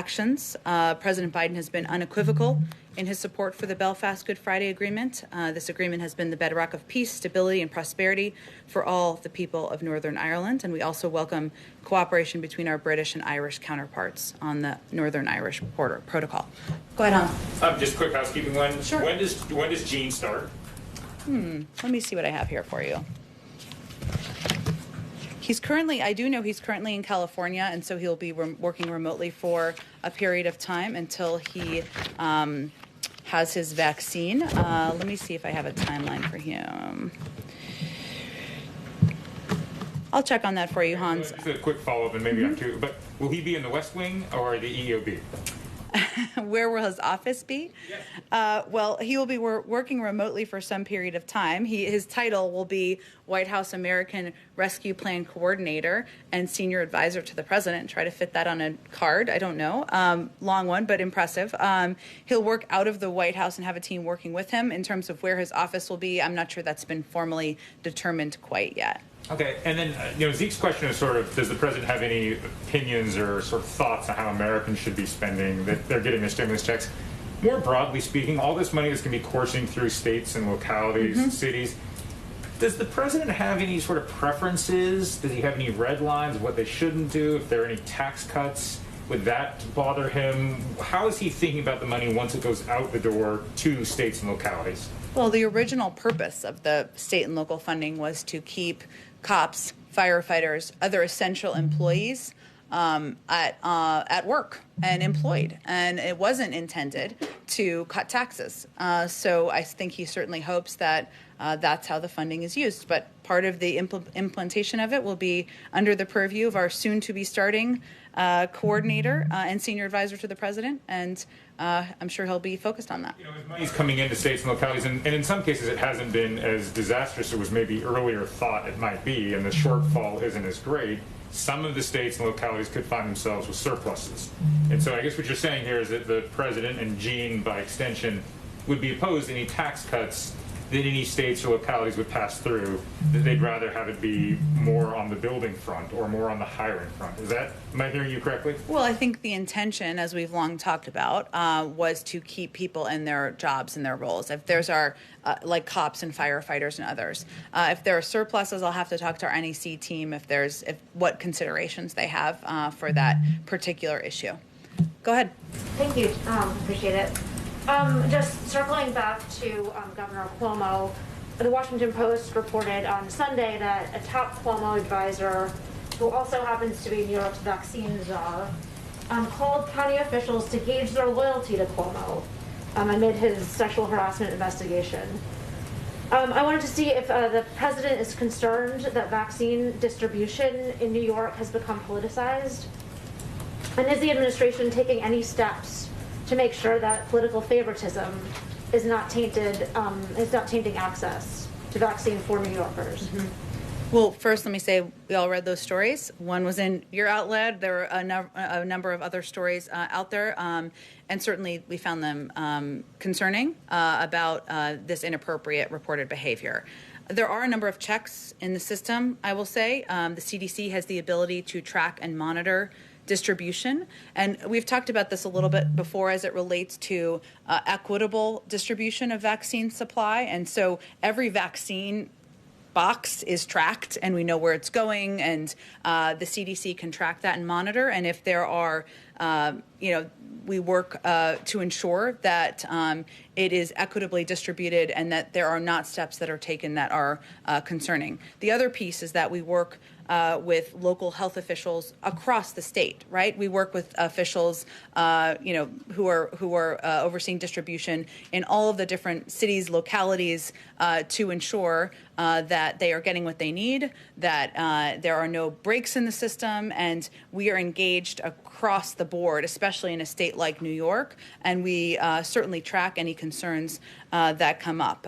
actions. President Biden has been unequivocal in his support for the Belfast Good Friday Agreement. This agreement has been the bedrock of peace, stability, and prosperity for all the people of Northern Ireland. And we also welcome cooperation between our British and Irish counterparts on the Northern Irish Border Protocol. Go ahead, Hon. Just quick housekeeping one. Sure. When does Jen start? Let me see what I have here for you. I do know he's currently in California, and so he'll be working remotely for a period of time until he has his vaccine. Let me see if I have a timeline for him. I'll check on that for you, Hans. Just a quick follow-up, and maybe I'm too, but will he be in the West Wing or the EOB? Where will his office be? Yes. Well, he will be working remotely for some period of time. His title will be White House American Rescue Plan Coordinator and Senior Advisor to the President. Try to fit that on a card. I don't know. Long one, but impressive. He'll work out of the White House and have a team working with him. In terms of where his office will be, I'm not sure that's been formally determined quite yet. Okay, and then Zeke's question is sort of, does the president have any opinions or sort of thoughts on how Americans should be spending that they're getting their stimulus checks? More broadly speaking, all this money is going to be coursing through states and localities, cities. Does the president have any sort of preferences? Does he have any red lines of what they shouldn't do? If there are any tax cuts, would that bother him? How is he thinking about the money once it goes out the door to states and localities? Well, the original purpose of the state and local funding was to keep cops, firefighters, other essential employees at work and employed, and it wasn't intended to cut taxes. So I think he certainly hopes that that's how the funding is used. But part of the implementation of it will be under the purview of our soon-to-be starting coordinator and senior advisor to the president, and I'm sure he'll be focused on that. As money's coming into states and localities, and in some cases it hasn't been as disastrous as it was maybe earlier thought it might be, and the shortfall isn't as great. Some of the states and localities could find themselves with surpluses. And so I guess what you're saying here is that the president and Jen, by extension, would be opposed to any tax cuts that any states or localities would pass through, that they'd rather have it be more on the building front or more on the hiring front. Am I hearing you correctly? Well, I think the intention, as we've long talked about, was to keep people in their jobs and their roles. If there's like cops and firefighters and others, if there are surpluses, I'll have to talk to our NEC team if what considerations they have for that particular issue. Go ahead. Thank you. Appreciate it. Just circling back to Governor Cuomo, the Washington Post reported on Sunday that a top Cuomo advisor, who also happens to be New York's vaccine czar, called county officials to gauge their loyalty to Cuomo amid his sexual harassment investigation. I wanted to see if the president is concerned that vaccine distribution in New York has become politicized, and is the administration taking any steps to make sure that political favoritism is not tainting access to vaccine for New Yorkers? Well, first, let me say we all read those stories. One was in your outlet. There were a number of other stories out there, and certainly we found them concerning about this inappropriate reported behavior. There are a number of checks in the system, I will say. The CDC has the ability to track and monitor distribution. And we've talked about this a little bit before as it relates to equitable distribution of vaccine supply. And so every vaccine box is tracked and we know where it's going, and the CDC can track that and monitor. And if there are, we work to ensure that it is equitably distributed and that there are not steps that are taken that are concerning. The other piece is that we work with local health officials across the state, right? We work with officials, who are overseeing distribution in all of the different cities, localities, to ensure that they are getting what they need, that there are no breaks in the system, and we are engaged across the board, especially in a state like New York, and we certainly track any concerns that come up.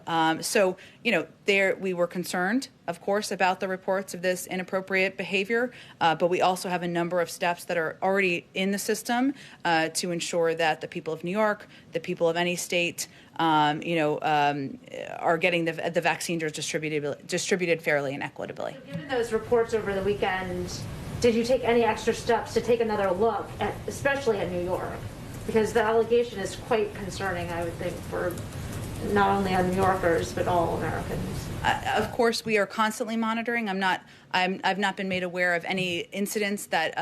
There we were concerned, of course, about the reports of this inappropriate behavior, but we also have a number of steps that are already in the system to ensure that the people of New York, the people of any state, are getting the vaccines distributed fairly and equitably. So given those reports over the weekend, did you take any extra steps to take another look at, especially at New York? Because the allegation is quite concerning, I would think, for not only on New Yorkers, but all Americans. Of course, we are constantly monitoring. I've not been made aware of any incidents that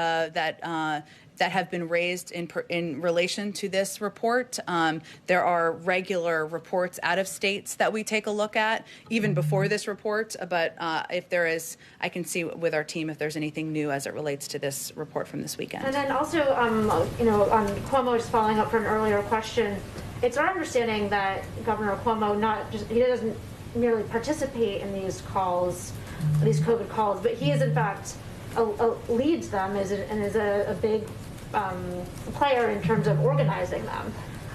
have been raised in relation to this report. There are regular reports out of states that we take a look at, even before this report. But if there is, I can see with our team if there's anything new as it relates to this report from this weekend. And then also, on Cuomo, just following up from an earlier question, it's our understanding that Governor Cuomo he doesn't merely participate in these calls, these COVID calls, but he is in fact leads them and is a big player in terms of organizing them.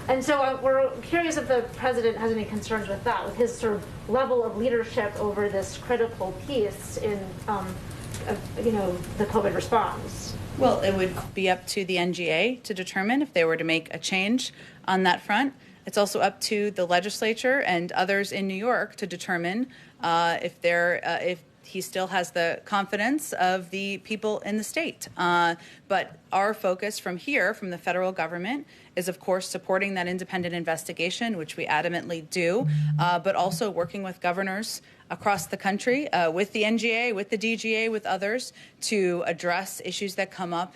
And so we're curious if the president has any concerns with that, with his sort of level of leadership over this critical piece in, the COVID response. Well, it would be up to the NGA to determine if they were to make a change on that front. It's also up to the legislature and others in New York to determine if he still has the confidence of the people in the state. But our focus from here, from the federal government, is, of course, supporting that independent investigation, which we adamantly do, but also working with governors across the country, with the NGA, with the DGA, with others, to address issues that come up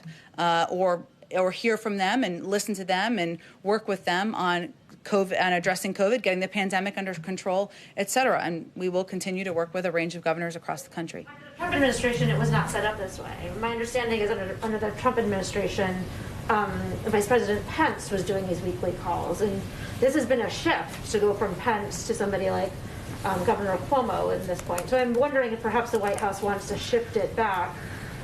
or hear from them and listen to them and work with them on COVID and addressing COVID, getting the pandemic under control, et cetera. And we will continue to work with a range of governors across the country. Under the Trump administration, it was not set up this way. My understanding is under the Trump administration, Vice President Pence was doing these weekly calls. And this has been a shift to go from Pence to somebody like Governor Cuomo at this point. So I'm wondering if perhaps the White House wants to shift it back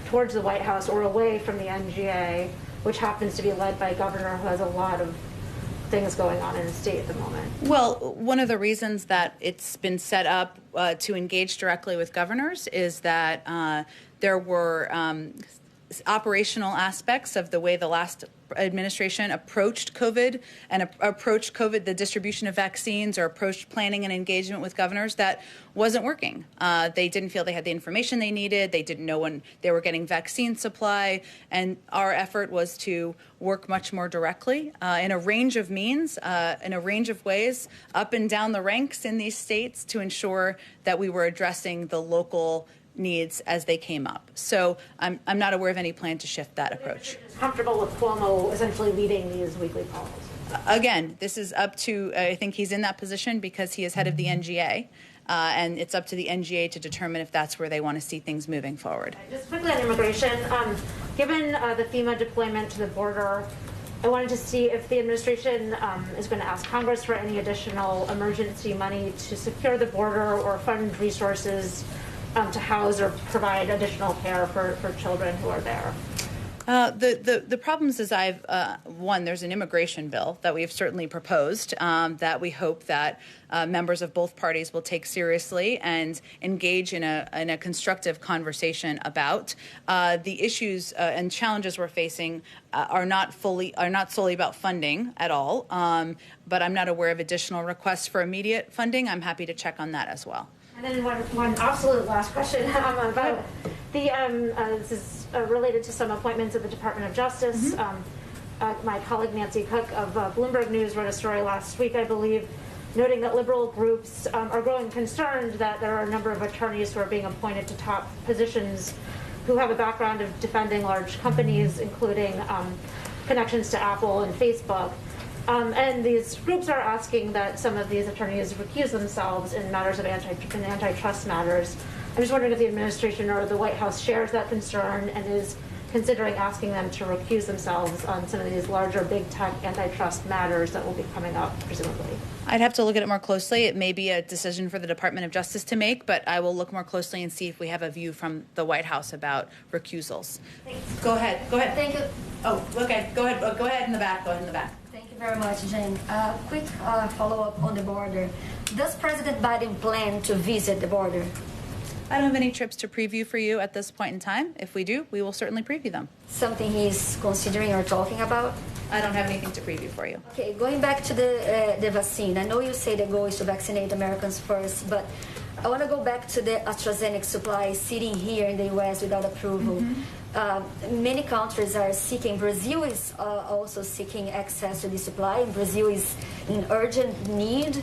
towards the White House or away from the NGA, which happens to be led by a governor who has a lot of things going on in the state at the moment. Well, one of the reasons that it's been set up to engage directly with governors is that there were operational aspects of the way the last administration approached COVID and approached COVID, the distribution of vaccines, or approached planning and engagement with governors that wasn't working. They didn't feel they had the information they needed. They didn't know when they were getting vaccine supply. And our effort was to work much more directly in a range of means, in a range of ways, up and down the ranks in these states to ensure that we were addressing the local needs as they came up. So I'm not aware of any plan to shift that approach. Comfortable with Cuomo essentially leading these weekly calls? Again, this is up to, I think he's in that position because he is head of the NGA, and it's up to the NGA to determine if that's where they want to see things moving forward. Just quickly on immigration, given the FEMA deployment to the border, I wanted to see if the administration is going to ask Congress for any additional emergency money to secure the border or fund resources to house or provide additional care for children who are there. The problems is there's an immigration bill that we've certainly proposed that we hope that members of both parties will take seriously and engage in a constructive conversation about. The issues and challenges we're facing are not solely about funding at all, but I'm not aware of additional requests for immediate funding. I'm happy to check on that as well. And then one absolute last question about this is related to some appointments at the Department of Justice. Mm-hmm. My colleague Nancy Cook of Bloomberg News wrote a story last week, I believe, noting that liberal groups are growing concerned that there are a number of attorneys who are being appointed to top positions who have a background of defending large companies, including connections to Apple and Facebook. And these groups are asking that some of these attorneys recuse themselves in matters of antitrust matters. I'm just wondering if the administration or the White House shares that concern and is considering asking them to recuse themselves on some of these larger big tech antitrust matters that will be coming up, presumably. I'd have to look at it more closely. It may be a decision for the Department of Justice to make, but I will look more closely and see if we have a view from the White House about recusals. Thanks. Go ahead. Thank you. Oh, okay. Go ahead. Go ahead in the back. Thank you very much, Jen. Quick follow-up on the border. Does President Biden plan to visit the border? I don't have any trips to preview for you at this point in time. If we do, we will certainly preview them. Something he's considering or talking about? I don't have anything to preview for you. Okay, going back to the vaccine. I know you say the goal is to vaccinate Americans first, but I want to go back to the AstraZeneca supply sitting here in the U.S. without approval. Many countries are seeking. Brazil is also seeking access to the supply. And Brazil is in urgent need.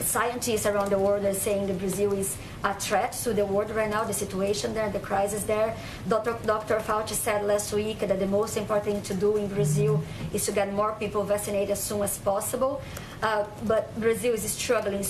Scientists around the world are saying that Brazil is a threat to the world right now, the situation there, the crisis there. Dr. Fauci said last week that the most important thing to do in Brazil is to get more people vaccinated as soon as possible. But Brazil is struggling. So